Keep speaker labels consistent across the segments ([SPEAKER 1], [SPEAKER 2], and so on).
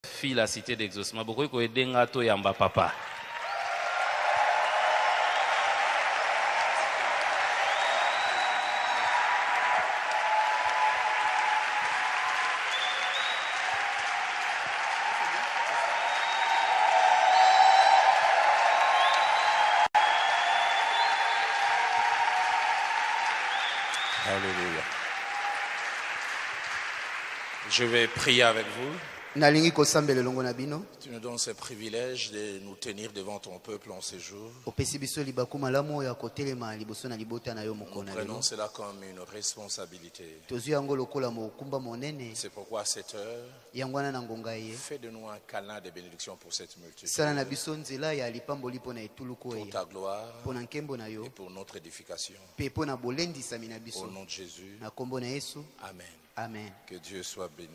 [SPEAKER 1] fille la cité d'exaucement. Beaucoup ko edenga to yamba papa.
[SPEAKER 2] Alléluia. Je vais prier avec vous. Tu nous donnes ce privilège de nous tenir devant ton peuple en ces jours. Nous prenons cela comme une responsabilité. C'est pourquoi à cette heure, fais de nous un canal de bénédiction pour cette multitude. Pour ta gloire et pour notre édification. Au nom de Jésus. Amen.
[SPEAKER 3] Amen.
[SPEAKER 2] Que Dieu soit béni.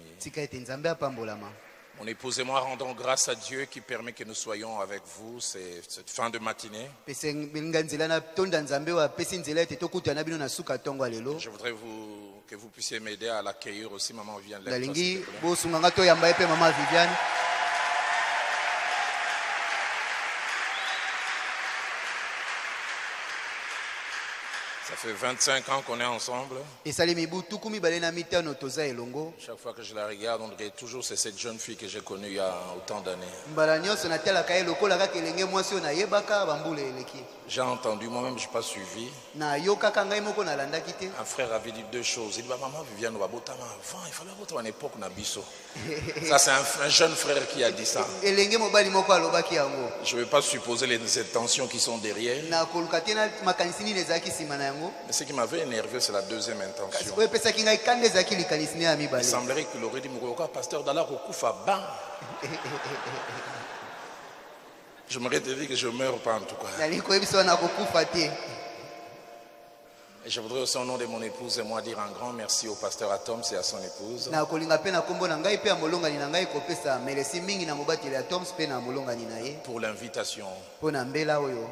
[SPEAKER 2] Mon épouse et moi rendons grâce à Dieu qui permet que nous soyons avec vous cette fin de matinée. Je voudrais que vous puissiez m'aider à l'accueillir aussi. Maman vient de Ça fait 25 ans qu'on est ensemble. Chaque fois que je la regarde, on dirait toujours c'est cette jeune fille que j'ai connue il y a autant d'années. J'ai entendu, moi-même je n'ai pas suivi. Un frère avait dit deux choses. Il dit, maman Viviane, avant, il fallait avoir une époque Nabiso. Ça c'est un jeune frère qui a dit ça. Je ne vais pas supposer les intentions qui sont derrière. Mais ce qui m'avait énervé, c'est la deuxième intention. Il semblerait qu'il aurait dit, pasteur Dalla Rokufa, bam. Je me dire que je ne meurs pas en tout cas. Et je voudrais aussi au nom de mon épouse et moi dire un grand merci au pasteur Atoms et à son épouse. Pour l'invitation.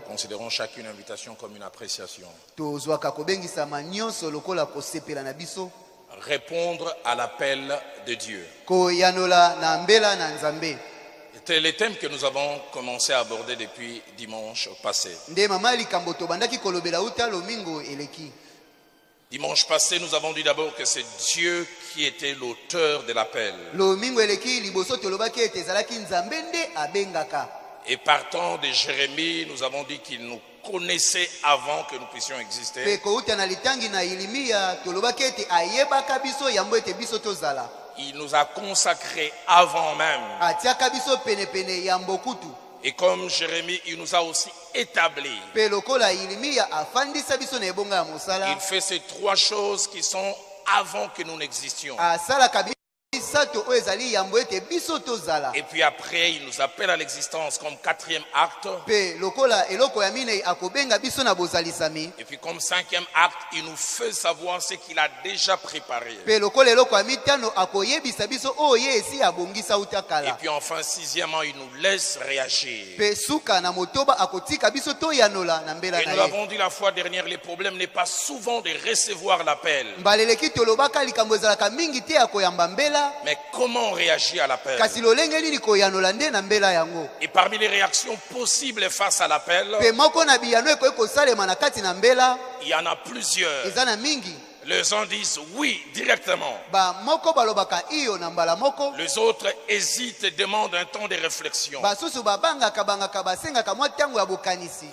[SPEAKER 2] Considérons chacune invitation comme une appréciation. Répondre à l'appel de Dieu. C'était les thèmes que nous avons commencé à aborder depuis dimanche passé. Dimanche passé, nous avons dit d'abord que c'est Dieu qui était l'auteur de l'appel. Et partant de Jérémie, nous avons dit qu'il nous connaissait avant que nous puissions exister. Il nous a consacrés avant même. Et comme Jérémie, il nous a aussi établis. Il fait ces trois choses qui sont avant que nous n'existions. Et puis après, il nous appelle à l'existence comme quatrième acte. Et puis comme cinquième acte, il nous fait savoir ce qu'il a déjà préparé. Et puis enfin, sixièmement, il nous laisse réagir. Et nous l'avons dit la fois dernière, le problème n'est pas souvent de recevoir l'appel. Mais comment on réagit à l'appel? Et parmi les réactions possibles face à l'appel, il y en a plusieurs. Les uns disent oui directement. Les autres hésitent et demandent un temps de réflexion.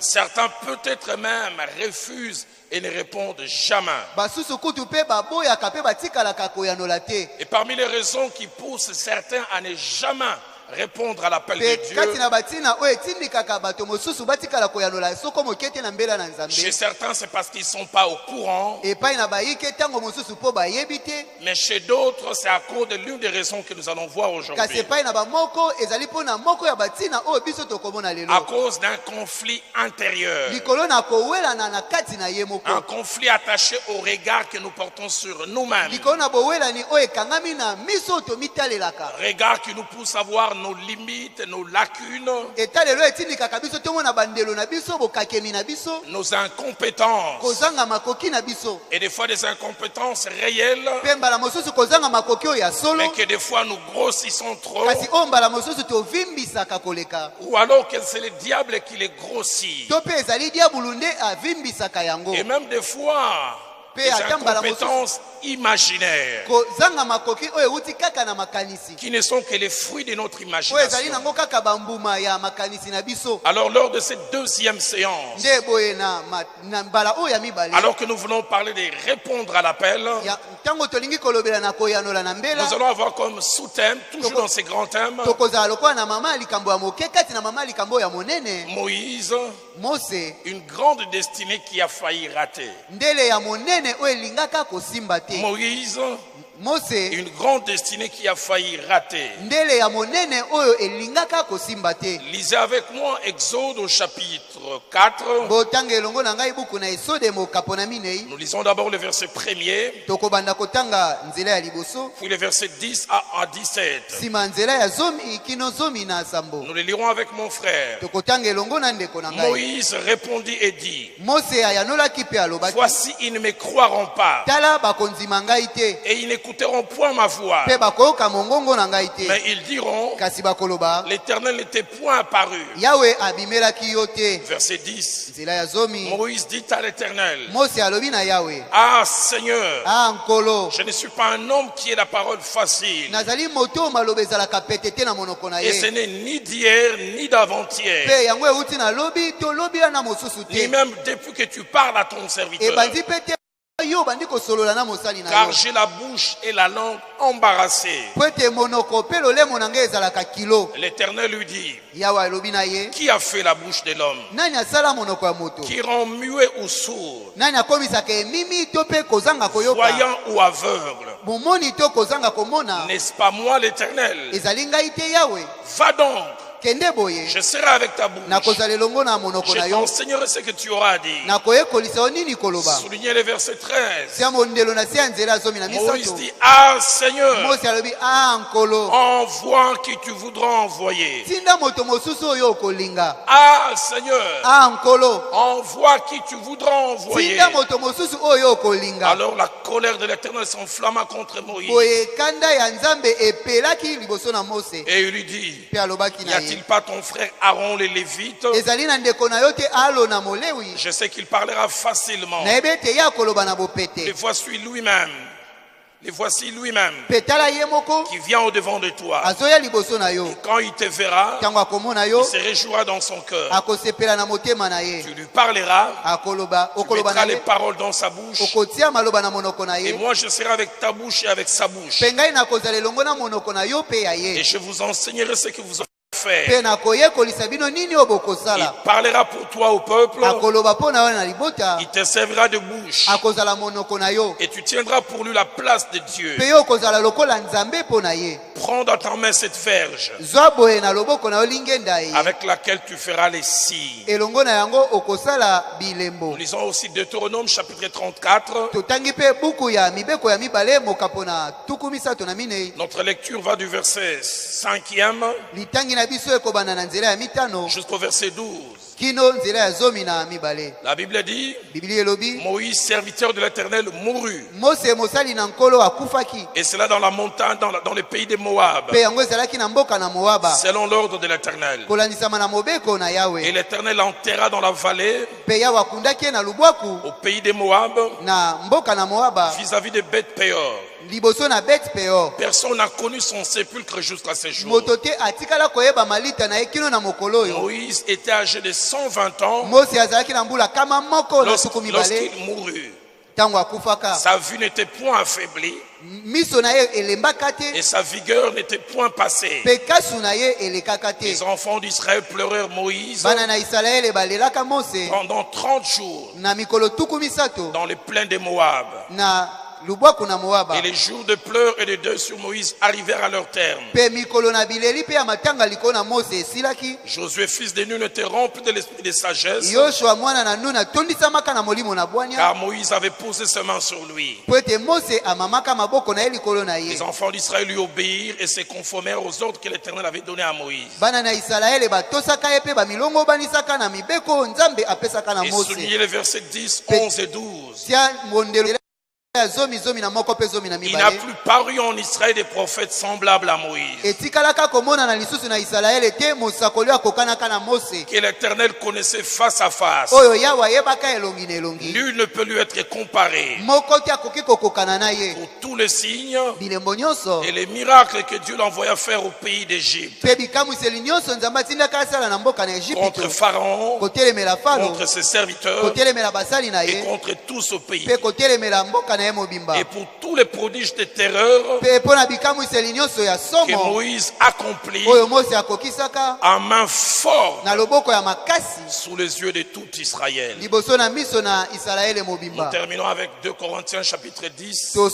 [SPEAKER 2] Certains peut-être même refusent et ne répondent jamais. Et parmi les raisons qui poussent certains à ne jamais répondre à l'appel de Dieu, chez certains c'est parce qu'ils ne sont pas au courant, mais chez d'autres c'est à cause de l'une des raisons que nous allons voir aujourd'hui, à cause d'un conflit intérieur, un conflit attaché au regard que nous portons sur nous-mêmes, regard qui nous pousse à voir nos limites, nos lacunes, nos incompétences, et des fois des incompétences réelles, mais que des fois nous grossissons trop, ou alors que c'est le diable qui les grossit, et même des fois des incompétences imaginaires qui ne sont que les fruits de notre imagination. Alors lors de cette deuxième séance, alors que nous voulons parler de répondre à l'appel, nous allons avoir comme sous-thème, toujours dans ces grands thèmes, Moïse, une grande destinée qui a failli rater. Moïse, une grande destinée qui a failli rater. Lisez avec moi Exode au chapitre 4. Nous lisons d'abord le verset 1er, puis le verset 10 à 17. Nous le lirons avec mon frère. Moïse répondit et dit, voici, ils ne me croiront pas, et ils n'écouteront point ma voix, mais ils diront, l'Éternel n'était point apparu. Verset 10. Moïse dit à l'Éternel, ah Seigneur, je ne suis pas un homme qui ait la parole facile, et ce n'est ni d'hier ni d'avant-hier, ni même depuis que tu parles à ton serviteur, car j'ai la bouche et la langue embarrassées. L'Éternel lui dit, qui a fait la bouche de l'homme, qui rend muet ou sourd, voyant ou aveugle? N'est-ce pas moi l'Éternel? Va donc, je serai avec ta bouche, je t'enseignerai ce que tu auras à dire. Soulignez le verset 13. Moïse dit, ah Seigneur, envoie qui tu voudras envoyer. Ah Seieur, envoie qui tu voudras envoyer. Alors la colère de l'Éternel s'enflamma contre Moïse, et il lui dit, n'y a-t-il pas ton frère Aaron les Lévites? Je sais qu'il parlera facilement. Le voici lui-même. Le voici lui-même qui vient au-devant de toi. Et quand il te verra, il se réjouira dans son cœur. Tu lui parleras, tu mettras les paroles dans sa bouche, et moi je serai avec ta bouche et avec sa bouche. Et je vous enseignerai ce que vous faire. Il parlera pour toi au peuple. Il te servira de bouche. Et tu tiendras pour lui la place de Dieu. Prends dans ta main cette verge avec laquelle tu feras les signes. Nous lisons aussi Deutéronome chapitre 34. Notre lecture va du verset 5e jusqu'au verset 12. La Bible dit, Moïse, serviteur de l'Éternel, mourut. Et cela dans la montagne, dans le pays de Moab, selon l'ordre de l'Éternel. Et l'Éternel enterra dans la vallée, au pays de Moab, vis-à-vis de Beth-Péor. Personne n'a connu son sépulcre jusqu'à ce jour. Moïse était âgé de 120 ans lorsqu'il mourut. Sa vue n'était point affaiblie et sa vigueur n'était point passée. Les enfants d'Israël pleurèrent Moïse pendant 30 jours dans les plains de Moab. Et les jours de pleurs et de deuil sur Moïse arrivèrent à leur terme. Josué, fils de Nun, était rempli de l'esprit de sagesse, car Moïse avait posé ses mains sur lui. Les enfants d'Israël lui obéirent et se conformèrent aux ordres que l'Éternel avait donnés à Moïse. Et soulignez les versets 10, 11 et 12. Il n'a plus paru en Israël des prophètes semblables à Moïse, que l'Éternel connaissait face à face. Nul ne peut lui être comparé pour tous les signes et les miracles que Dieu l'envoya faire au pays d'Égypte, contre Pharaon, contre ses serviteurs et contre tous au pays. Et pour tous les prodiges de terreur que Moïse accomplit en main forte sous les yeux de tout Israël. Nous terminons avec 2 Corinthiens chapitre 10. Nous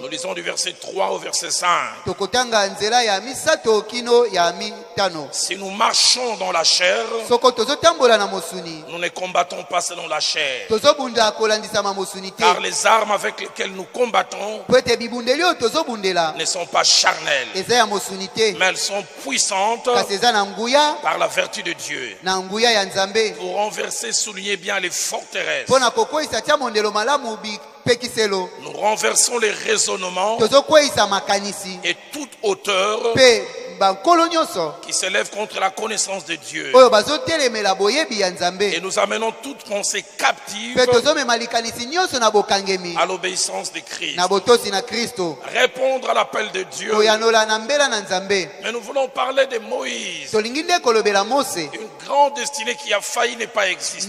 [SPEAKER 2] lisons du verset 3 au verset 5. Si nous marchons dans la chair, nous ne combattons pas selon la chair. Car les armes avec lesquelles nous combattons ne sont pas charnelles, mais elles sont puissantes par la vertu de Dieu pour renverser, soulignez bien, les forteresses. Nous renversons les raisonnements et toute hauteur qui s'élève contre la connaissance de Dieu. Et nous amenons toute pensée captive à l'obéissance de Christ. Répondre à l'appel de Dieu. Mais nous voulons parler de Moïse, une grande destinée qui a failli ne pas exister.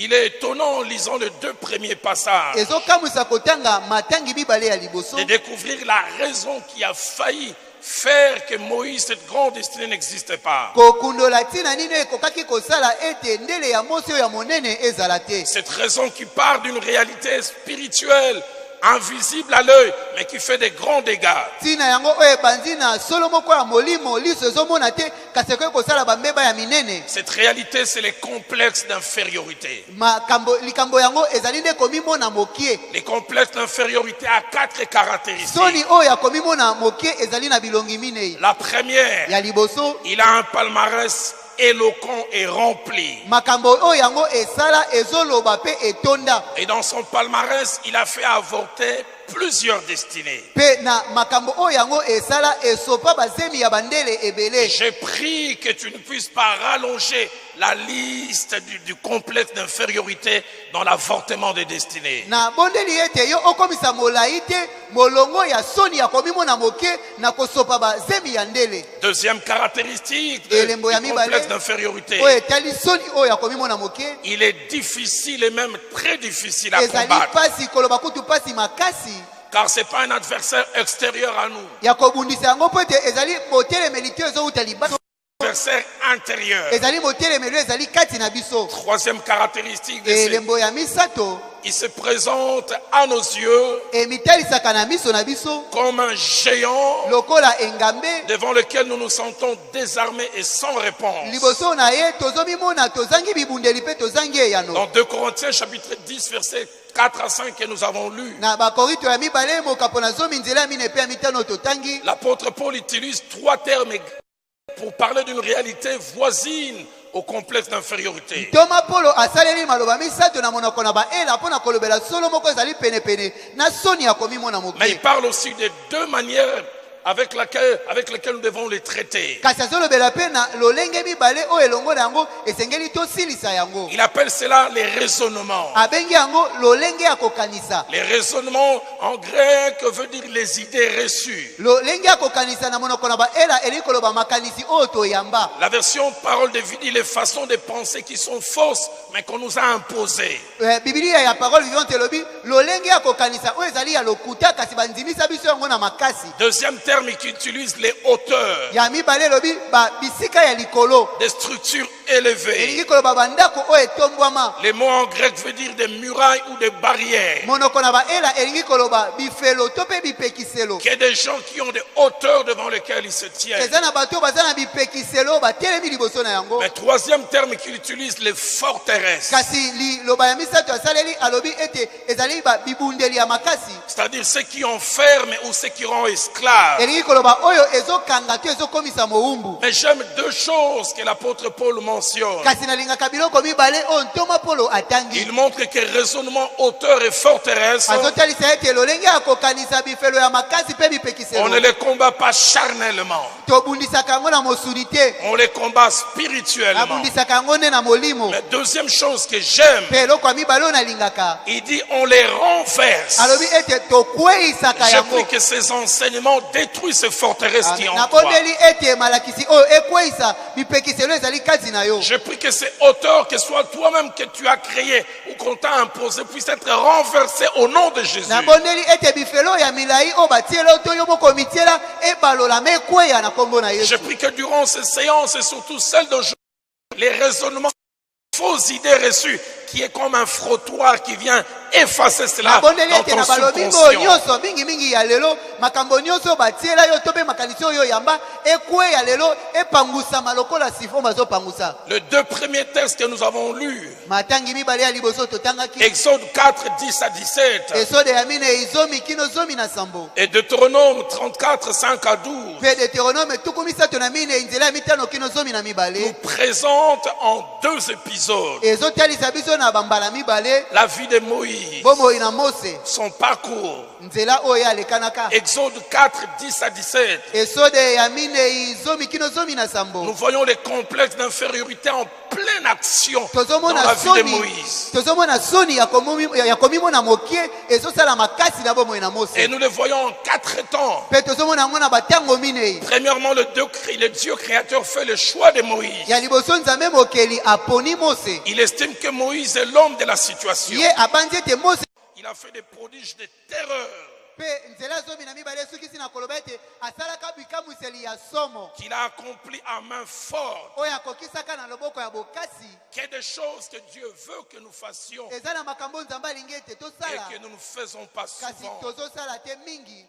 [SPEAKER 2] Il est étonnant en lisant les 2 premiers passages de découvrir la raison qui a failli faire que Moïse, cette grande destinée, n'existe pas. Cette raison qui part d'une réalité spirituelle invisible à l'œil, mais qui fait des grands dégâts. Cette réalité, c'est les complexes d'infériorité. Les complexes d'infériorité à 4 caractéristiques. La première, il a un palmarès éloquent et rempli. Et dans son palmarès, il a fait avorter plusieurs destinées. J'ai pris que tu ne puisses pas rallonger la liste du complexe d'infériorité dans l'avortement des destinées. Deuxième caractéristique du complexe d'infériorité, il est difficile et même très difficile à combattre. Car ce n'est pas un adversaire extérieur à nous. Adversaire intérieur. Troisième caractéristique de il se présente à nos yeux comme un géant devant lequel nous nous sentons désarmés et sans réponse. Dans 2 Corinthiens chapitre 10 verset 4 à 5 que nous avons lu, l'apôtre Paul utilise 3 termes pour parler d'une réalité voisine au complexe d'infériorité. Mais il parle aussi de 2 manières avec lesquelles nous devons les traiter. Il appelle cela les raisonnements. Les raisonnements en grec veut dire les idées reçues. La version parole de vie dit les façons de penser qui sont fausses mais qu'on nous a imposées. Deuxième terme qui utilise les hauteurs, des structures élevées. Les mots en grec veulent dire des murailles ou des barrières. Il y a des gens qui ont des hauteurs devant lesquelles ils se tiennent. Le troisième terme qu'il utilise, les forteresses. C'est-à-dire ceux qui enferment ou ceux qui rendent esclaves. Mais j'aime deux choses que l'apôtre Paul mentionne. Il montre que raisonnement, hauteur et forteresse, on ne les combat pas charnellement. On les combat spirituellement. La deuxième chose que j'aime, il dit on les renverse. J'ai pris que ces enseignements détruisent ces forteresses qui ont toi. J'ai pris que ces hauteurs que soit toi-même que tu as créées ou qu'on t'a imposé puissent être renversées au nom de Jésus. J'ai pris que durant ces séances et surtout celles d'aujourd'hui, les raisonnements, fausses idées reçues, qui est comme un frottoir qui vient effacer cela dans ton subconscient. Les deux premiers textes que nous avons lus, Exode 4, 10 à 17 et Deutéronome 34, 5 à 12, nous présentent en deux épisodes la vie de Moïse, son parcours. Exode 4, 10 à 17. Nous voyons les complexes d'infériorité en pleine action dans la vie de Moïse. Et nous les voyons en 4 temps. Premièrement, le Dieu créateur fait le choix de Moïse. Il estime que Moïse est l'homme de la situation. Il a fait des prodiges de terreur qu'il a accompli à main forte. Qu'il y a des choses que Dieu veut que nous fassions et que nous ne faisons pas souvent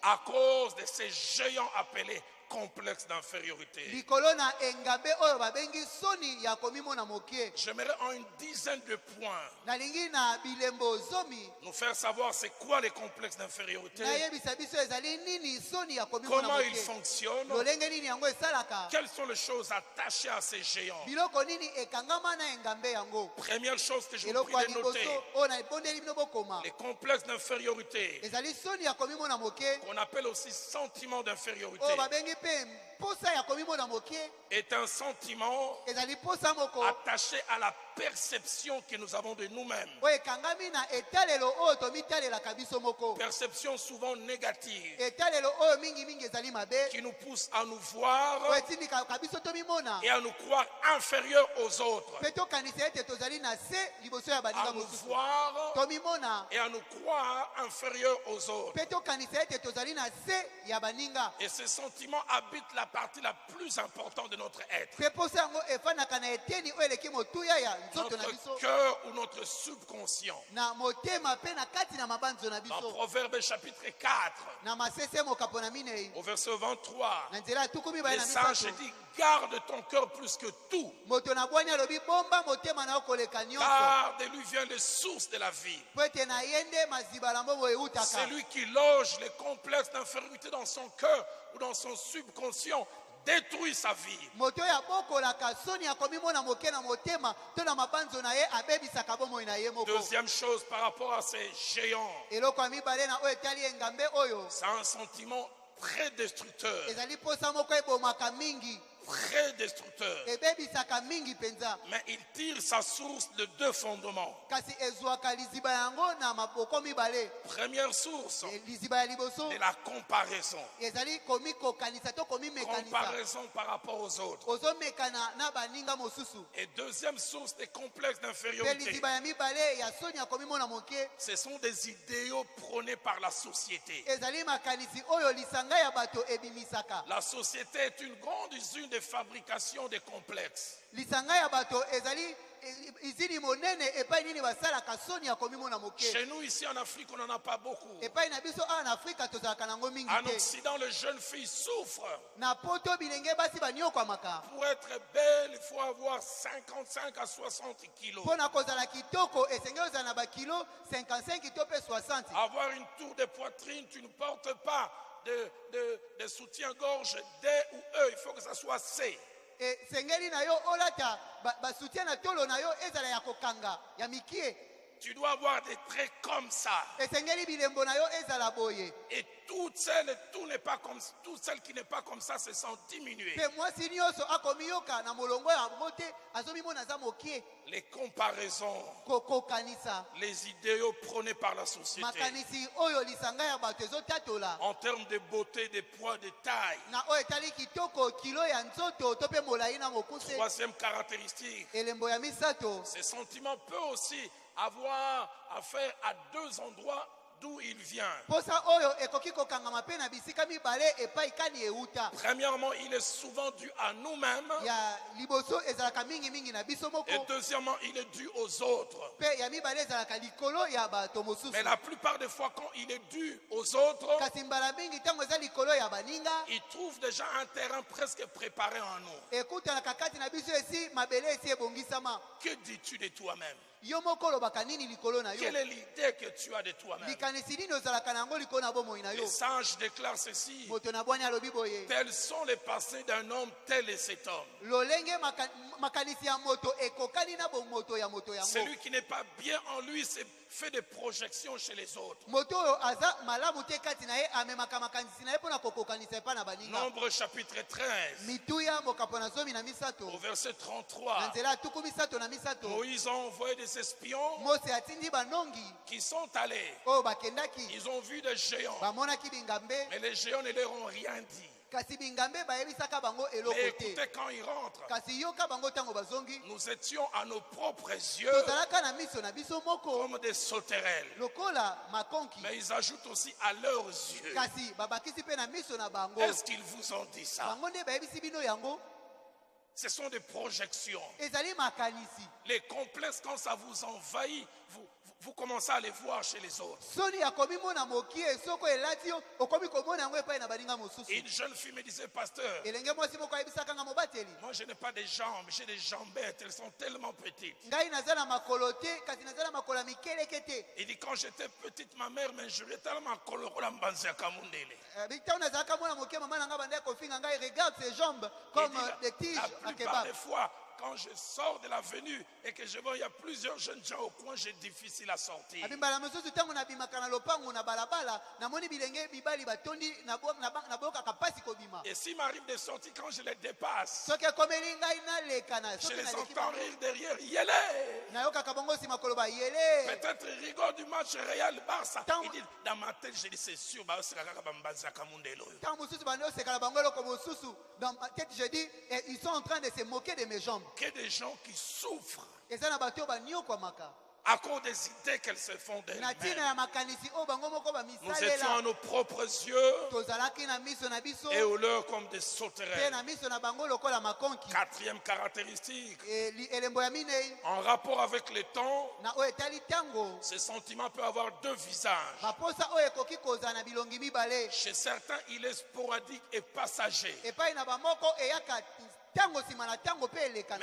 [SPEAKER 2] à cause de ces géants appelés complexe d'infériorité. J'aimerais en une dizaine de points nous faire savoir c'est quoi les complexes d'infériorité, comment ils fonctionnent, quelles sont les choses attachées à ces géants. Première chose que je vous prie de noter, les complexes d'infériorité, qu'on appelle aussi sentiment d'infériorité, est un sentiment attaché à la perception que nous avons de nous-mêmes. Perception souvent négative qui nous pousse à nous voir et à nous croire inférieurs aux autres. À nous voir et à nous croire inférieurs aux autres. Et ce sentiment habite la partie la plus importante de notre être. Notre cœur ou notre subconscient. Dans Proverbe chapitre 4, au verset 23, les sages disent garde ton cœur plus que tout, car de lui vient les sources de la vie. Celui qui loge les complexes d'infériorité dans son cœur ou dans son subconscient détruit sa vie. Deuxième chose par rapport à ces géants, c'est un sentiment très destructeur. très destructeur. Mais il tire sa source de deux fondements. Première source, de la comparaison. Comparaison par rapport aux autres. Et deuxième source, des complexes d'infériorité. Ce sont des idéaux prônés par la société. La société est une grande usine de fabrication de complexes. Chez nous ici en Afrique, on n'en a pas beaucoup. En Occident, les jeunes filles souffrent. Pour être belle, il faut avoir 55 à 60 kilos. Avoir une tour de poitrine, tu ne portes pas de soutien-gorge D ou E, il faut que ça soit C. Tu dois avoir des traits comme ça. Et toutes celles et tout n'est pas comme toutes celles qui n'est pas comme ça se sont diminuées. Les comparaisons, les idéaux prônés par la société en termes de beauté, de poids, de taille. Troisième caractéristique, ce sentiment peut aussi avoir affaire à deux endroits d'où il vient. Premièrement, il est souvent dû à nous-mêmes. Et deuxièmement, il est dû aux autres. Mais la plupart des fois, quand il est dû aux autres, il trouve déjà un terrain presque préparé en nous. Que dis-tu de toi-même? Quelle est l'idée que tu as de toi-même? Les sages déclarent ceci: tels sont les passés d'un homme, tel est cet homme. Celui qui n'est pas bien en lui fait des projections chez les autres. Nombre chapitre 13 au verset 33. Moïse a envoyé des espions qui sont allés. Ils ont vu des géants, mais les géants ne leur ont rien dit. Mais écoutez, quand ils rentrent, nous étions à nos propres yeux comme des sauterelles. Mais ils ajoutent aussi à leurs yeux. Est-ce qu'ils vous ont dit ça? Ce sont des projections. Les complexes, quand ça vous envahit, vous commencez à les voir chez les autres. Et une jeune fille me disait: pasteur, moi je n'ai pas de jambes, j'ai des jambettes, elles sont tellement petites. Il dit: quand j'étais petite, ma mère m'injurait tellement koloko la mbanzi ya kamundele.
[SPEAKER 3] Regarde ses jambes comme des tiges à kebab.
[SPEAKER 2] Des fois, quand je sors de l'avenue et que je vois il y a plusieurs jeunes gens au coin, j'ai difficile à sortir. Et s'il m'arrive de sortir, quand je les dépasse, je les entends rire derrière. Peut-être ils rigolent du match Real Barça. Il dit, dans ma tête, je dis: c'est sûr. Dans ma tête, je dis, ils sont en train de se moquer de mes jambes. Que des gens qui souffrent à cause des idées qu'elles se font d'elles-mêmes. Nous étions à nos propres yeux et au leur comme des sauterelles. Quatrième caractéristique, en rapport avec les temps, ce sentiment peut avoir deux visages. Chez certains, il est sporadique et passager. Mais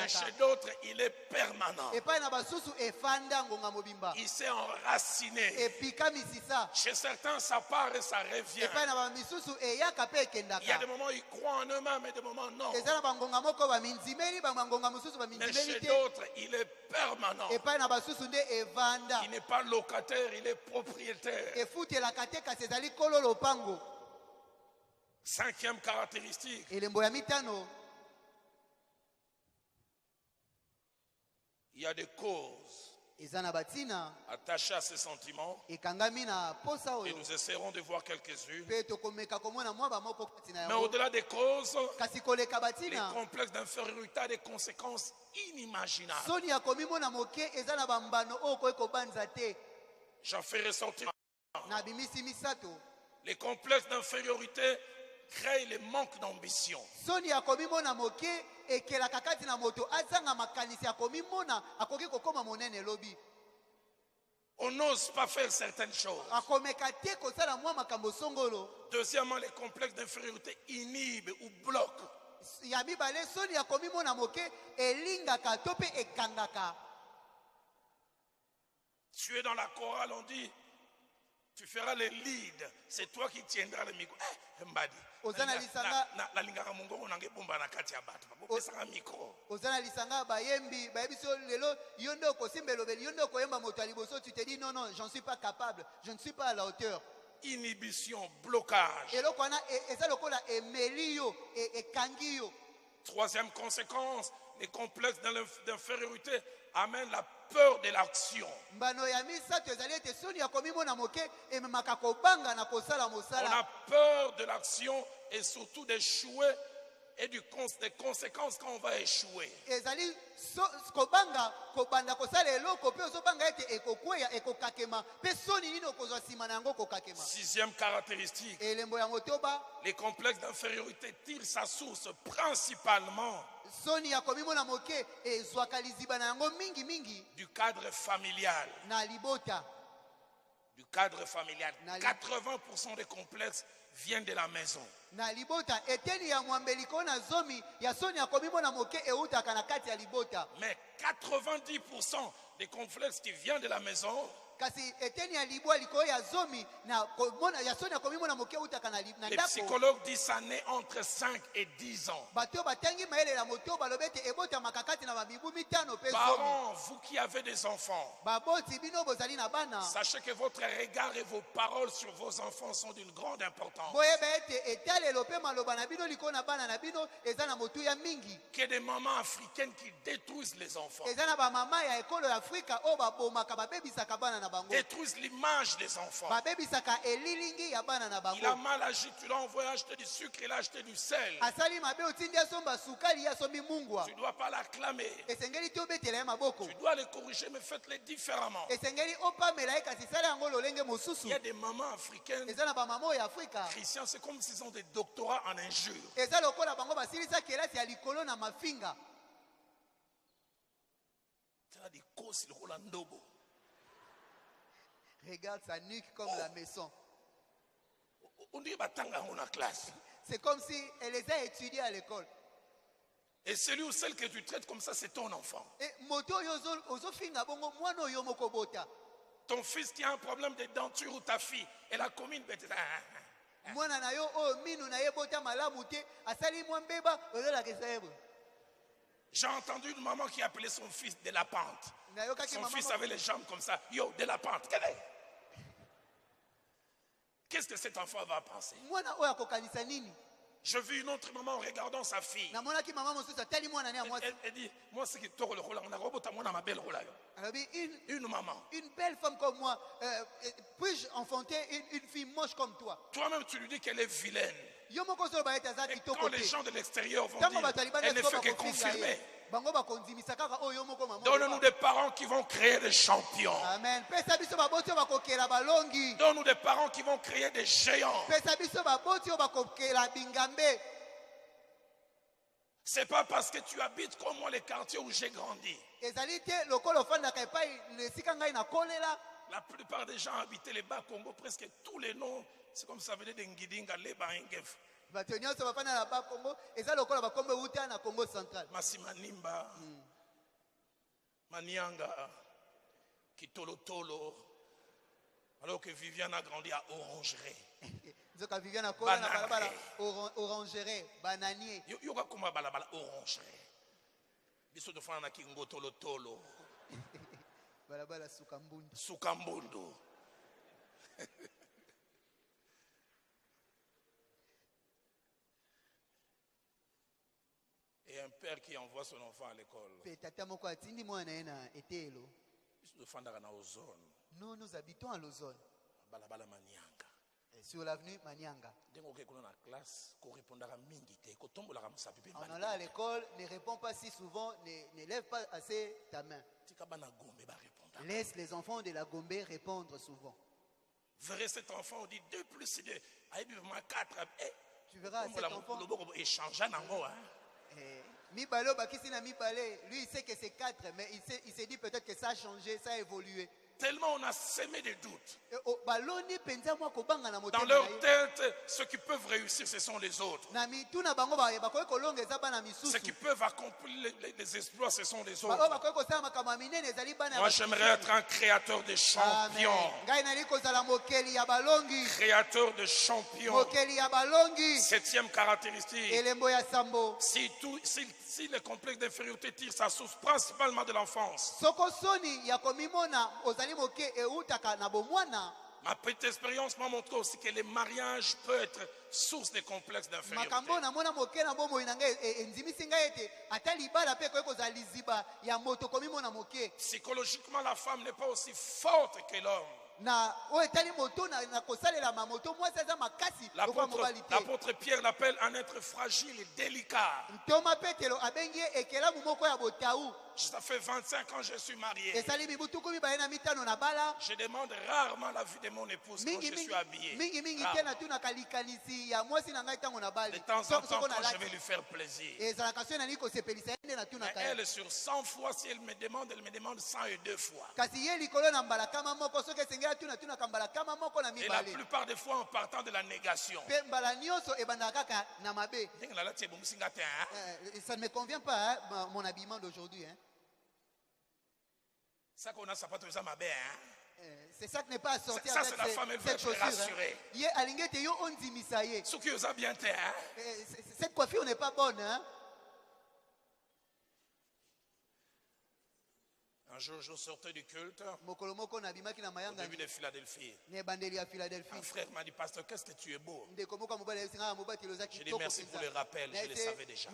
[SPEAKER 2] chez d'autres, il est permanent. Il s'est enraciné. Chez certains, ça part et ça revient. Il y a des moments où ils croient en eux-mêmes et des moments non. Mais chez d'autres, il est permanent. Il n'est pas locataire, il est propriétaire. Cinquième caractéristique, Il y a des causes attachées à ces sentiments. Et nous essaierons de voir quelques-unes. Mais au-delà des causes, les complexes d'infériorité ont des conséquences inimaginables. J'en fais ressortir. Les complexes d'infériorité créent les manques d'ambition. On n'ose pas faire certaines choses. Deuxièmement, les complexes d'infériorité inhibent ou bloquent. Tu es dans la chorale, on dit tu feras les leads, c'est toi qui tiendras le micro. Mbadi.
[SPEAKER 3] Ozana lisanga bayembi bayebiso lelo yondo ko simbelo beli yondo ko yemba moto aliboso, tu te dis non, j'en suis pas capable, je ne suis pas à la hauteur.
[SPEAKER 2] Inhibition, blocage. Troisième conséquence, les complexes d'infériorité amènent la peur de l'action. On a peur de l'action et surtout d'échouer et des conséquences quand on va échouer. Sixième caractéristique, les complexes d'infériorité tirent sa source principalement du cadre familial. Du cadre familial. 80% des complexes viennent de la maison. Mais 90% des complexes qui viennent de la maison, les psychologues disent ça naît entre 5 et 10 ans. Parents, vous qui avez des enfants, sachez que votre regard et vos paroles sur vos enfants sont d'une grande importance. Que des mamans africaines qui détruisent les enfants, détruisent l'image des enfants. Il a mal agi, tu l'as envoyé acheter du sucre, il a acheté du sel. Tu ne dois pas l'acclamer. Tu dois les corriger, mais faites-les différemment. Il y a des mamans africaines, chrétiens, c'est comme s'ils ont des doctorats en injures.
[SPEAKER 3] Regarde sa nuque comme la maison.
[SPEAKER 2] On dit batanga on a classe.
[SPEAKER 3] C'est comme si elle les a étudiés à l'école.
[SPEAKER 2] Et celui ou celle que tu traites comme ça, c'est ton enfant. Ton fils qui a un problème de denture ou ta fille, elle a commis une bêtise. J'ai entendu une maman qui appelait son fils de la pente. Son fils avait les jambes comme ça. Yo, de la pente. Qu'est-ce que cet enfant va penser? Je vis une autre maman en regardant sa fille. Elle dit, moi c'est qui tord le rôle. On a roboté moi dans ma belle rôle. Une maman.
[SPEAKER 3] Une belle femme comme moi. Puis-je enfanter une fille moche comme toi?
[SPEAKER 2] Toi-même tu lui dis qu'elle est vilaine. Et quand les gens de l'extérieur vont dire, elle ne fait que confirmer. Donne-nous des parents qui vont créer des champions.
[SPEAKER 3] Amen.
[SPEAKER 2] Donne-nous des parents qui vont créer des géants. C'est pas parce que tu habites comme moi les quartiers où j'ai grandi. La plupart des gens habitaient les bas Congo, presque tous les noms, c'est comme ça venait d'Engidinga, Leba, Engef. Masimanimba, Manianga, Kitolotolo, alors que Viviane a grandi à Orangerie.
[SPEAKER 3] Orangerie, bananier.
[SPEAKER 2] Yoga kuma balabala Orangerie. Biso de fana ki ngotolotolo.
[SPEAKER 3] Balabala Sukambundu.
[SPEAKER 2] Sukambundu. Et y a un père qui envoie son enfant à l'école.
[SPEAKER 3] Nous, nous habitons à l'Ozone. Sur l'avenue Manianga. On est là à l'école, ne répond pas si souvent, ne lève pas assez ta main. Laisse les enfants de la Gombe répondre souvent.
[SPEAKER 2] Verrez cet enfant, on dit 2 plus 2.
[SPEAKER 3] Tu verras cet enfant. Lui, il sait que c'est 4, mais il s'est dit peut-être que ça a changé, ça a évolué.
[SPEAKER 2] Tellement on a semé des doutes.
[SPEAKER 3] Dans
[SPEAKER 2] leur tête, ceux qui peuvent réussir, ce sont les autres. Ceux qui peuvent accomplir les exploits, ce sont les autres. Moi, j'aimerais être un créateur de champions. Créateur de champions. 7e caractéristique. Si le complexe d'infériorité tire sa source principalement de l'enfance. Ma petite expérience m'a montré aussi que le mariage peut être source de complexes d'infériorité. Psychologiquement, la femme n'est pas aussi forte que l'homme. L'apôtre Pierre l'appelle un être fragile et délicat. Ça fait 25 ans que je suis marié. Je demande rarement la vie de mon épouse quand je suis habillé. De temps en temps, quand je vais lui faire plaisir. Mais elle, sur 100 fois, si elle me demande 102 fois. Et la plupart des fois en partant de la négation.
[SPEAKER 3] Ça ne me convient pas, hein, mon habillement d'aujourd'hui. Hein.
[SPEAKER 2] Ça qu'on a sapato ça ma belle, hein.
[SPEAKER 3] C'est ça qui n'est pas assorti
[SPEAKER 2] avec cette chaussure.
[SPEAKER 3] Cette coiffure n'est pas bonne. Hein?
[SPEAKER 2] Un jour, je sortais du culte au début de Philadelphie. Un frère m'a dit, pasteur, qu'est-ce que tu es beau? J'ai dit merci pour le rappel, je le savais déjà.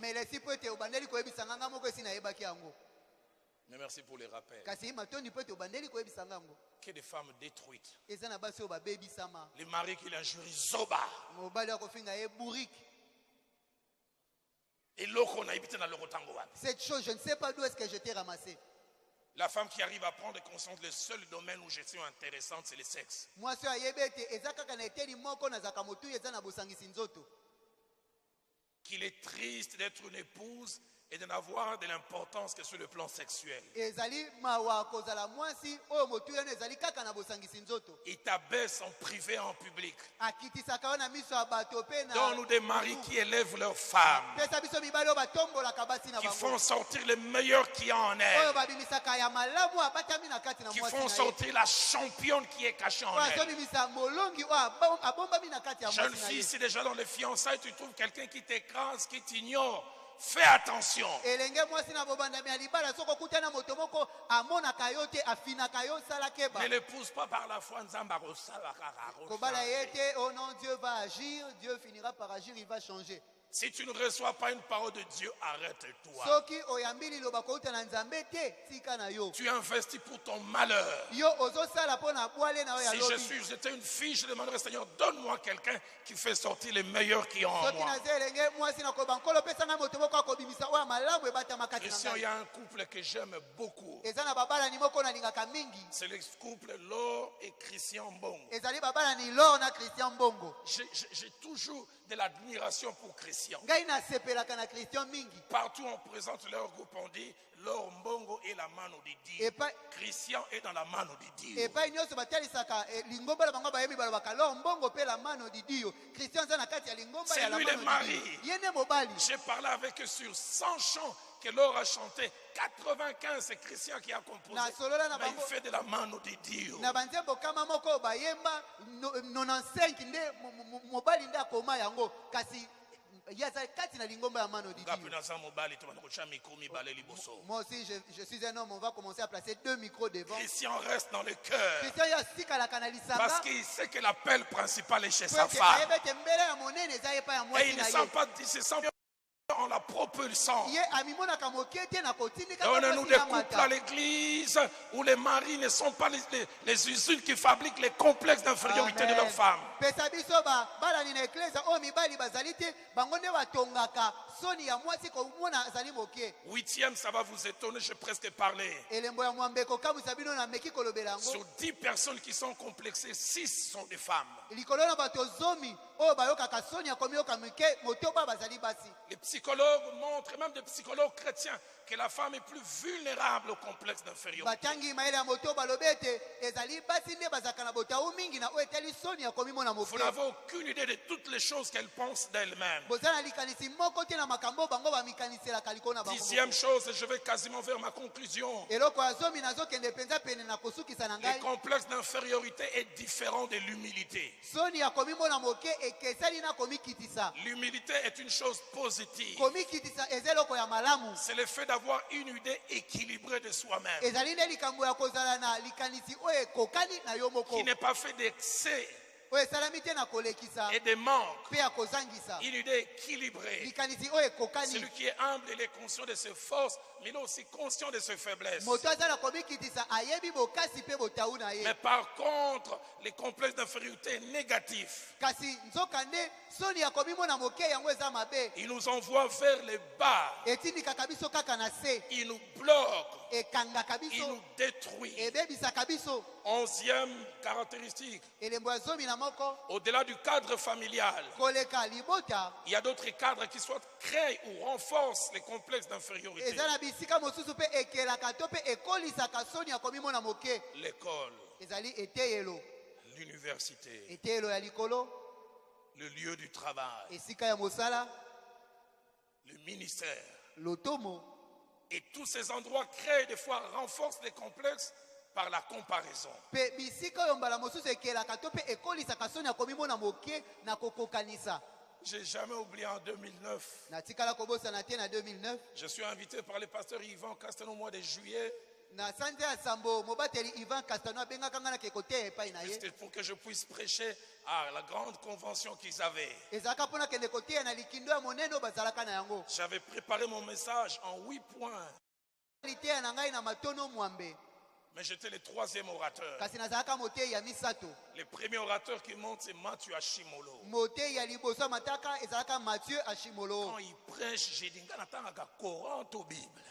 [SPEAKER 2] Mais merci pour les rappels. Que des femmes détruites. Les maris qui l'injurient, Zoba. Et l'autre,
[SPEAKER 3] cette chose, je ne sais pas d'où est-ce que je t'ai ramassé.
[SPEAKER 2] La femme qui arrive à prendre conscience, le seul domaine où je suis intéressante, c'est le sexe. Qu'il est triste d'être une épouse et de n'avoir de l'importance que sur le plan sexuel. Il t'abaisse en privé et en public. Donne-nous des maris qui élèvent leurs femmes, qui font sortir le meilleur qu'il y a en elles, qui font sortir la championne qui est cachée en elle. Jeune fille, si déjà dans les fiançailles tu trouves quelqu'un qui t'écrase, qui t'ignore, fais attention. Ne l'épouse pas par la foi.
[SPEAKER 3] Oh non, Dieu va agir, Dieu finira par agir, il va changer.
[SPEAKER 2] Si tu ne reçois pas une parole de Dieu, arrête-toi. Tu investis pour ton malheur. Si j'étais une fille, je demanderais, Seigneur, donne-moi quelqu'un qui fait sortir les meilleurs qui ont en moi. Christian, il y a un couple que j'aime beaucoup. C'est le couple Laure et Christian Mbongo. J'ai toujours de l'admiration pour Christian. Partout on présente leur groupe, on dit Laure Mbongo est la mano de Dieu. Christian est dans la mano de Dieu. C'est lui le mari. J'ai parlé avec eux sur 100 chants que Laure a chanté. 95, c'est Christian qui a composé. Mais il fait de la mano de Dieu.
[SPEAKER 3] Moi aussi, je suis un homme, on va commencer à placer 2 micros devant.
[SPEAKER 2] Christian reste dans le cœur.
[SPEAKER 3] Parce
[SPEAKER 2] qu'il sait que l'appel principal est chez sa femme. Et il ne sent pas, il se sent en la propulsant. Donnez-nous des couples à l'église où les maris ne sont pas les usines qui fabriquent les complexes d'infériorité de leurs femmes. Huitième, ça va vous étonner, j'ai presque parlé. Sur 10 personnes qui sont complexées, 6 sont des femmes. Les psychologues montrent, et même des psychologues chrétiens, que la femme est plus vulnérable au complexe d'infériorité. Vous n'avez aucune idée de toutes les choses qu'elle pense d'elle-même. Dixième chose, et je vais quasiment vers ma conclusion. Le complexe d'infériorité est différent de l'humilité. L'humilité est une chose positive. C'est le fait d'avoir une idée équilibrée de soi-même, qui n'est pas fait d'excès et de manque. Une idée équilibrée. Celui qui est humble, il est conscient de ses forces, mais il est aussi conscient de ses faiblesses. Mais par contre, les complexes d'infériorité négatifs, il nous envoie vers le bas. Il nous bloque. Il nous détruit. 11e caractéristique. Au-delà du cadre familial, il y a d'autres cadres qui soit créent ou renforcent les complexes d'infériorité. L'école, l'université, le lieu du travail, le ministère. Et tous ces endroits créent des fois, renforcent les complexes par la comparaison. J'ai jamais oublié en 2009. Je suis invité par le pasteur Yvan Castelnau au mois de juillet. C'était pour que je puisse prêcher à la grande convention qu'ils avaient. J'avais préparé mon message en 8 points. Mais j'étais le 3e orateur. Le premier orateur qui monte, c'est Mathieu Ashimolo. Quand il prêche, j'ai dit, Coran ou Bible.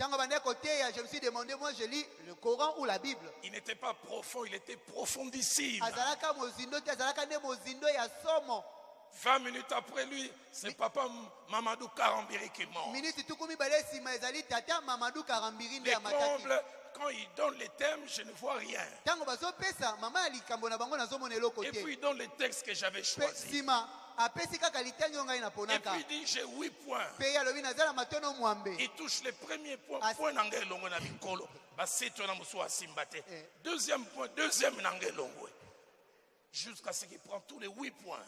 [SPEAKER 3] Je me suis demandé, moi je lis le Coran ou la Bible.
[SPEAKER 2] Il n'était pas profond, il était profondissime. 20 minutes après lui, c'est papa Mamadou Karambiri qui monte. Les combles, quand il donne les thèmes, je ne vois rien. Et puis il donne les textes que j'avais choisis. Et puis il dit, j'ai 8 points. Il touche les premiers points. Deuxième point, deuxième nangelongwe. Jusqu'à ce qu'il prend tous les 8 points.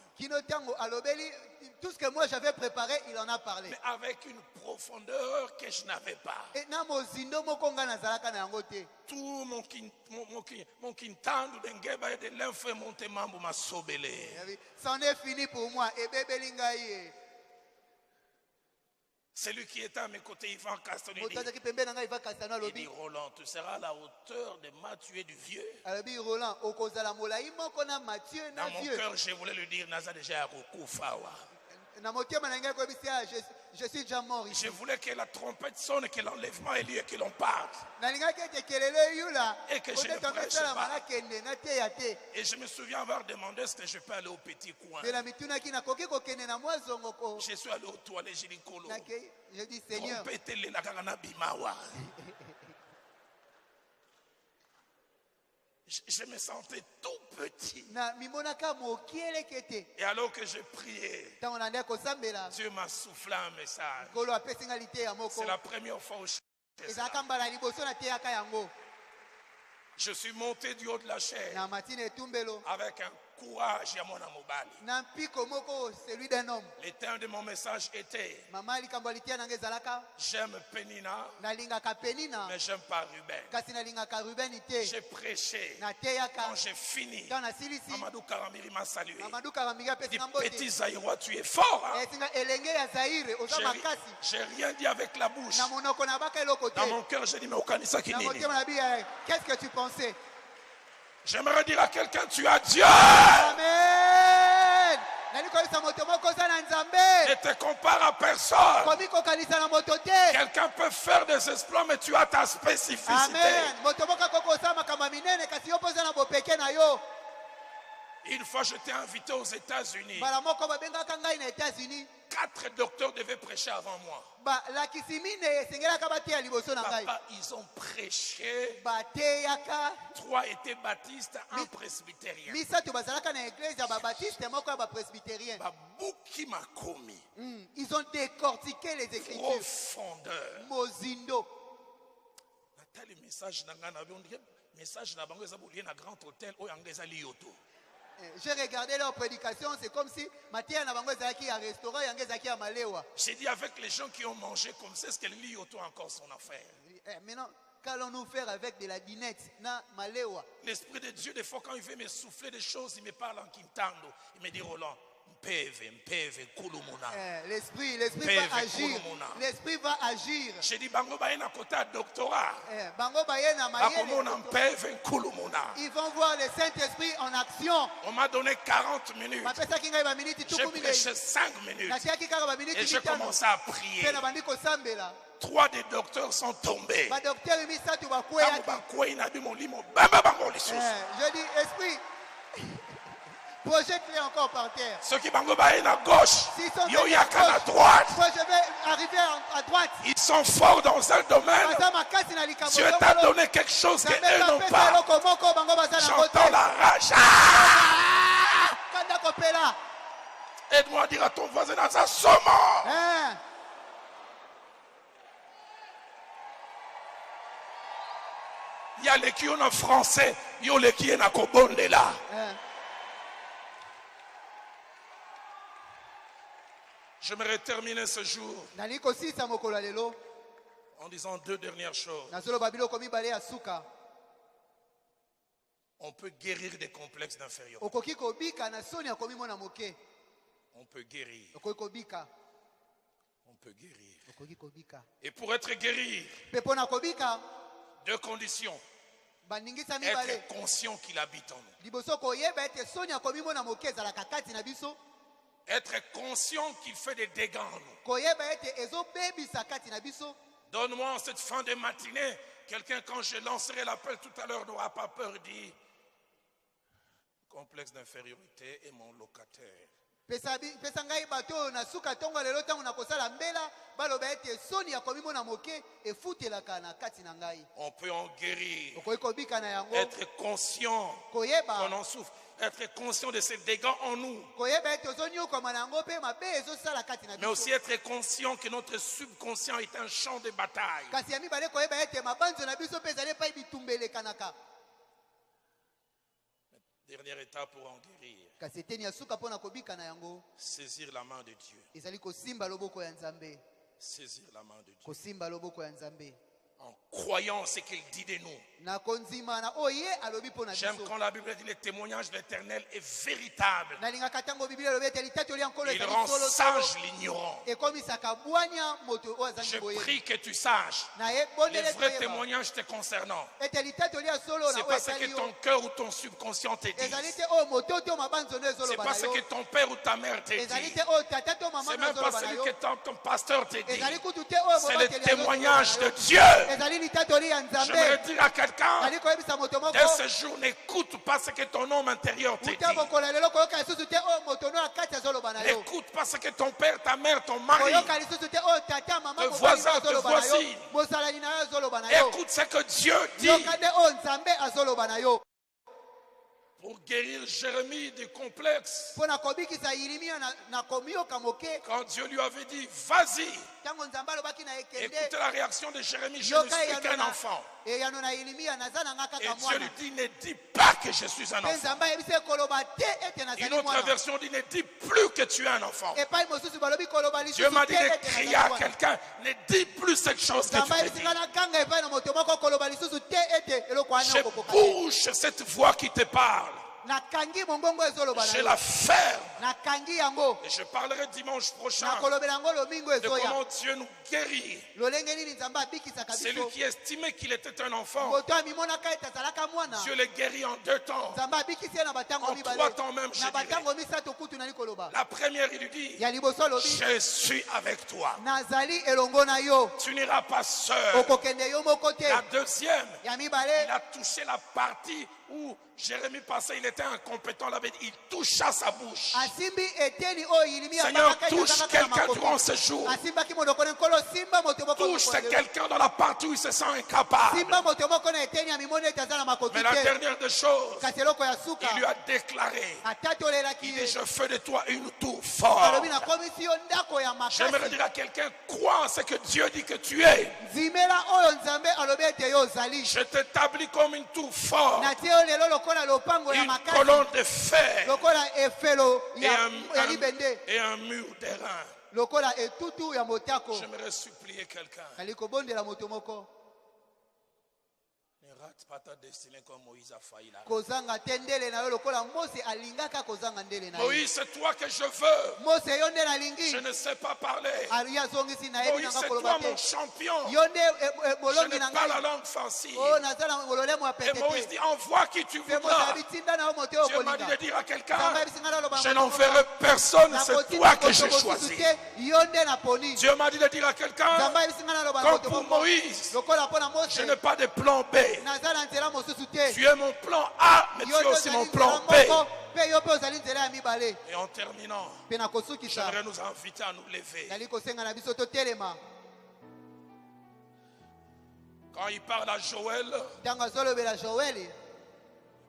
[SPEAKER 3] Tout ce que moi j'avais préparé, il en a parlé.
[SPEAKER 2] Mais avec une profondeur que je n'avais pas. Tout mon quintandu d'engeba de l'info monté mambo m'a sobelé.
[SPEAKER 3] C'en est fini pour moi.
[SPEAKER 2] Celui qui était à mes côtés, Yvan Castelnau, il dit, Roland, tu seras à la hauteur de Matthieu et du vieux. Dans mon cœur, je voulais lui dire, Naza déjà à Rokufawa.
[SPEAKER 3] Je suis déjà mort ici.
[SPEAKER 2] Je voulais que la trompette sonne, que l'enlèvement ait lieu, que l'on parte. Et que je ne prêche pas. Et je me souviens avoir demandé est-ce que je peux aller au petit coin. Je suis allé aux toilettes, j'ai dit Kolo.
[SPEAKER 3] Je dis Seigneur.
[SPEAKER 2] Je me sentais tout petit. Et alors que je priais, Dieu m'a soufflé un message. C'est la première fois où je suis monté du haut de la chaise avec un courage ya mwana mobali.
[SPEAKER 3] Na mpiko moko celui d'un homme.
[SPEAKER 2] Le thème de mon message était
[SPEAKER 3] Mama likambo litia nanga ezalaka.
[SPEAKER 2] j'aime Pénina.
[SPEAKER 3] Nalingaka Pénina.
[SPEAKER 2] Mais j'aime pas Ruben.
[SPEAKER 3] Kasi nalingaka Ruben ite.
[SPEAKER 2] J'ai prêché.
[SPEAKER 3] Nateyaka.
[SPEAKER 2] Quand j'ai fini.
[SPEAKER 3] Dans la silisi.
[SPEAKER 2] Mamadou Karamiri m'a salué.
[SPEAKER 3] Mamadou Karamiri a
[SPEAKER 2] dit petit Zaïrois, tu es fort. Hein? J'ai rien dit avec la bouche. Dans mon cœur, j'ai dit mais au Kanisa Kinini.
[SPEAKER 3] Qu'est-ce que tu pensais?
[SPEAKER 2] J'aimerais dire à quelqu'un, tu as Dieu.
[SPEAKER 3] Amen.
[SPEAKER 2] Ne te compare à personne. Quelqu'un peut faire des exploits, mais tu as ta spécificité.
[SPEAKER 3] Amen.
[SPEAKER 2] Une fois, j'étais invité aux États-Unis. 4 docteurs devaient prêcher avant moi. Papa, ils ont prêché. 3 étaient baptistes, 1 presbytérien.
[SPEAKER 3] Ils ont décortiqué les Écritures.
[SPEAKER 2] Profondeur.
[SPEAKER 3] Mozindo. J'ai regardé leur prédication, c'est comme si
[SPEAKER 2] j'ai dit avec les gens qui ont mangé comme ça, est-ce que l'Ioto a encore son affaire?
[SPEAKER 3] Maintenant, qu'allons-nous faire avec de la dinette?
[SPEAKER 2] L'Esprit de Dieu, des fois, quand il veut me souffler des choses, il me parle en quintando. Il me dit, Roland,
[SPEAKER 3] l'esprit va agir. L'esprit va agir.
[SPEAKER 2] J'ai dit bango bayena côté doctorat.
[SPEAKER 3] Ils vont voir le Saint-Esprit en action.
[SPEAKER 2] On m'a donné 40 minutes. J'ai prêché 5 minutes. Et j'ai commencé à prier. 3 des docteurs sont tombés.
[SPEAKER 3] Je dis, esprit, projette-les encore par terre.
[SPEAKER 2] Ceux qui bango bayena à gauche, yo yaka à droite.
[SPEAKER 3] Moi je vais arriver à droite.
[SPEAKER 2] Ils sont forts dans un domaine. Dieu t'a donné quelque chose que eux n'ont pas. J'entends la rage. Aide-moi à dire à ton voisin dans un saumon. Il y a les qui ont en français, il y a les qui ont en kobonde là. J'aimerais terminer ce jour en disant 2 dernières choses. On peut guérir des complexes d'infériorité. On peut guérir. On peut guérir. Et pour être guéri, 2 conditions. Être conscient qu'il habite en nous. Être conscient qu'il fait des dégâts en nous. Donne-moi en cette fin de matinée, quelqu'un quand je lancerai l'appel tout à l'heure n'aura pas peur, dit complexe d'infériorité est mon locataire. On peut en guérir. Être conscient qu'on en souffre. Être conscient de ces dégâts en nous. Mais aussi être conscient que notre subconscient est un champ de bataille. Dernière étape pour en guérir. Saisir la main de Dieu. Saisir la main de Dieu. En croyant ce qu'il dit de nous. J'aime quand la Bible dit le témoignage de l'Éternel est véritable. Il rend sage l'ignorant. Je prie que tu saches les vrais témoignages te concernant. C'est pas ce que ton cœur ou ton subconscient te dit. C'est pas ce que ton père ou ta mère te dit. C'est même pas ce que ton pasteur te dit. C'est le témoignage de Dieu. J'aimerais dire à quelqu'un, dès ce jour, n'écoute pas ce que ton homme intérieur te dit. N'écoute pas ce que ton père, ta mère, ton mari, tes voisins, tes voisines. Écoute ce que Dieu dit. Pour guérir Jérémie du complexe. Quand Dieu lui avait dit, vas-y. Écoutez la réaction de Jérémie, je ne suis qu'un enfant. Et Dieu lui dit, ne dis pas pas que je suis un enfant. Une autre version dit, ne dis plus que tu es un enfant. Dieu m'a dit de crier à quelqu'un, ne dis plus cette chose que tu te dis. Je bouge cette voix qui te parle. Je la ferme. Et je parlerai dimanche prochain de comment Dieu nous guérit. C'est lui qui estimait qu'il était un enfant. Dieu le guérit en 2 temps. En 3 temps même, je dirais. La première, il lui dit, je suis avec toi. Tu n'iras pas seul. La deuxième, il a touché la partie où Jérémie passait, il était incompétent là-bas. Il toucha sa bouche. Seigneur, touche quelqu'un durant ce jour. Touche quelqu'un dans la partie où il se sent incapable. Mais la dernière des choses, il lui a déclaré, il dit, je fais de toi une tour forte. J'aimerais dire à quelqu'un, crois en ce que Dieu dit que tu es. Je t'établis comme une tour forte. Une colonne de fer et un mur d'airain. J'aimerais supplier quelqu'un. Ne rate pas ta destinée comme Moïse a failli là. Moïse, c'est toi que je veux. Je ne sais pas parler. Moïse, c'est toi mon champion. Je n'ai pas la langue facile. Et Moïse dit, envoie qui tu voudras. Dieu m'a dit de dire à quelqu'un, je n'enverrai personne, c'est toi que j'ai choisi. Dieu m'a dit de dire à quelqu'un, comme pour Moïse, je n'ai pas de plan B. Tu es mon plan A, mais tu es aussi mon plan B. Et en terminant, j'aimerais nous inviter à nous lever. Quand il parle à Joël,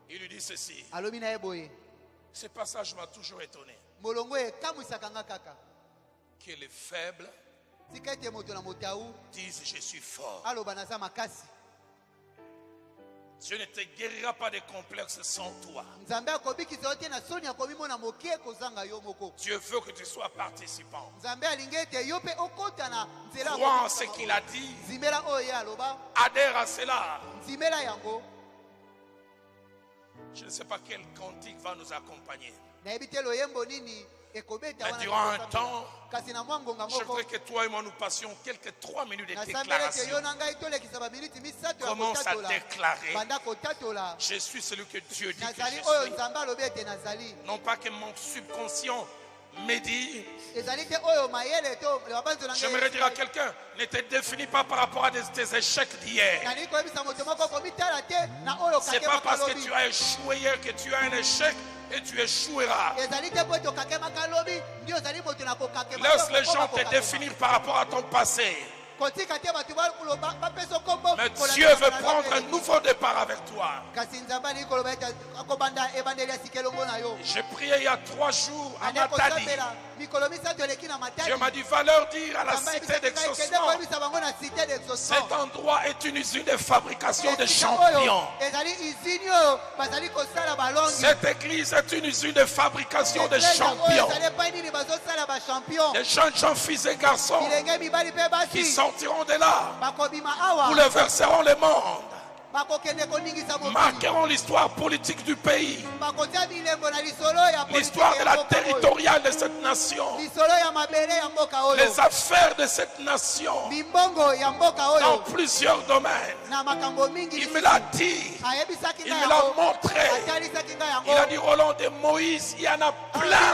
[SPEAKER 2] il lui dit ceci. Ce passage m'a toujours étonné. Que les faibles disent je suis fort. Dieu ne te guérira pas des complexes sans toi. Dieu veut que tu sois participant. Crois en ce qu'il a dit. Adhère à cela. Je ne sais pas quel cantique va nous accompagner. Mais durant un temps, je voudrais que toi et moi nous passions quelques 3 minutes de déclaration. Commence à déclarer, je suis celui que Dieu dit que je suis. Non pas que mon subconscient me dit. J'aimerais dire à quelqu'un, ne te définis pas par rapport à tes échecs d'hier. C'est pas parce que tu as échoué hier que tu as un échec. Et tu échoueras. Laisse les gens te définir par rapport à ton passé. Mais Dieu veut prendre un nouveau départ avec toi. J'ai prié il y a 3 jours à Matadi. Dieu m'a dit, va leur dire à la cité d'exaucement, cet endroit est une usine de fabrication de champions. Cette église est une usine de fabrication de champions. Les jeunes gens, fils et garçons qui sortiront de là, bouleverseront le monde, marqueront l'histoire politique du pays, l'histoire de la territoriale de cette nation, les affaires de cette nation, dans plusieurs domaines. Il me l'a dit, il me l'a montré. Il a dit, Roland, de Moïse, il y en a plein.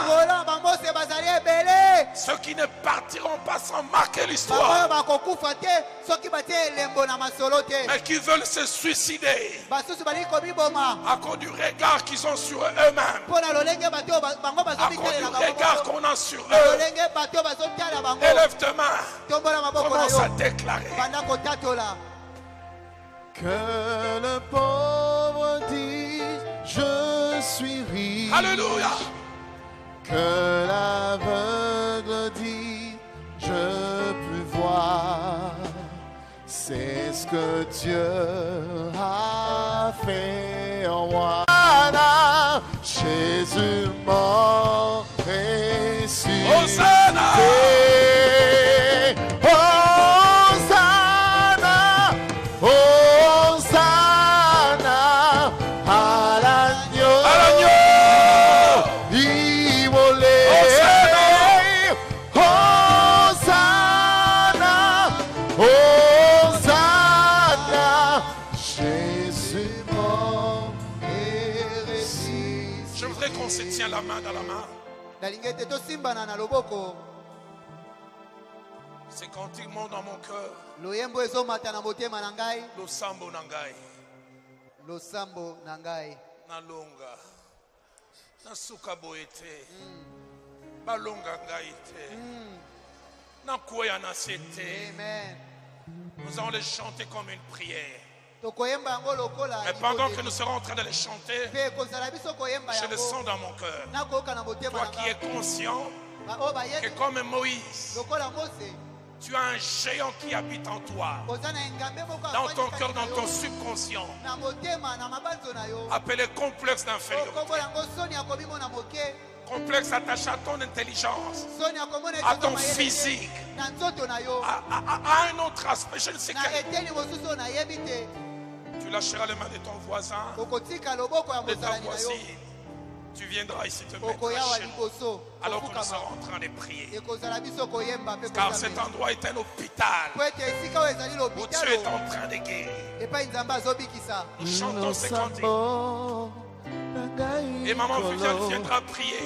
[SPEAKER 2] Ceux qui ne partiront pas sans marquer l'histoire, mais qui veulent se suicider à cause du regard qu'ils ont sur eux-mêmes, à cause du regard qu'on a sur eux. Élève tes mains, commence à déclarer.
[SPEAKER 4] Que le pauvre dise je suis riche.
[SPEAKER 2] Alléluia.
[SPEAKER 4] Que l'aveugle dit je peux voir. C'est ce que Dieu a fait en moi. Jésus m'a ressuscité.
[SPEAKER 2] Hosanna!
[SPEAKER 4] Hosanna, Hosanna à l'agneau.
[SPEAKER 2] À l'agneau!
[SPEAKER 4] Immolé. Hosanna, Hosanna, Jésus mort et ressuscité.
[SPEAKER 2] Je voudrais qu'on se tienne la main dans la main. C'est continuellement dans mon cœur. Le sambo nangai.
[SPEAKER 3] Lo sambo nangai.
[SPEAKER 2] Nalonga. Nasuka boete. Balonga ngaite. Nakoya nasete.
[SPEAKER 3] Amen.
[SPEAKER 2] Nous allons les chanter comme une prière. Mais pendant que nous serons en train de les chanter, je le sens dans mon cœur. Toi qui es conscient que comme Moïse, tu as un géant qui habite en toi, dans ton cœur, dans ton subconscient, appelé complexe d'infériorité. Complexe attaché à ton intelligence, à ton physique, à un autre aspect, je ne sais quel. Tu lâcheras les mains de ton voisin, de ta voisine. Tu viendras ici te mettre chez nous, alors que nous serons en train de prier. Car cet endroit est un hôpital où tu es en train de guérir. Nous chantons ces cantiques. Et maman Viviane viendra prier.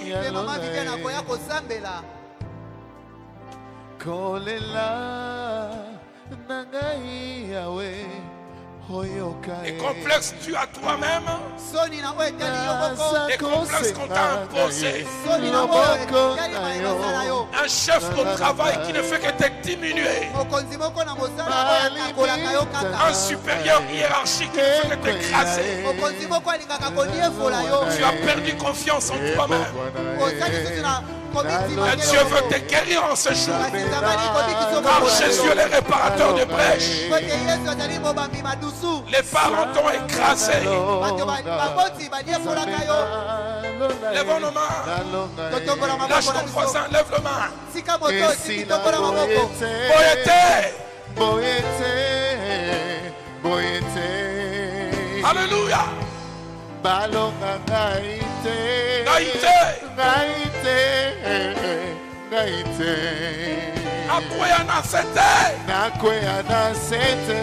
[SPEAKER 2] Et complexe tu as toi-même. Et complexe qu'on t'a imposé. Un chef au travail qui ne fait que te diminuer. Un supérieur hiérarchique qui ne fait que t'écraser. Tu as perdu confiance en toi-même. Et Dieu veut te guérir en ce jour. Car Jésus est le réparateur de brèches. Les parents t'ont écrasé. Lève nos mains. Lâche ton voisin, lève le main. Alléluia. Nakwea na sete.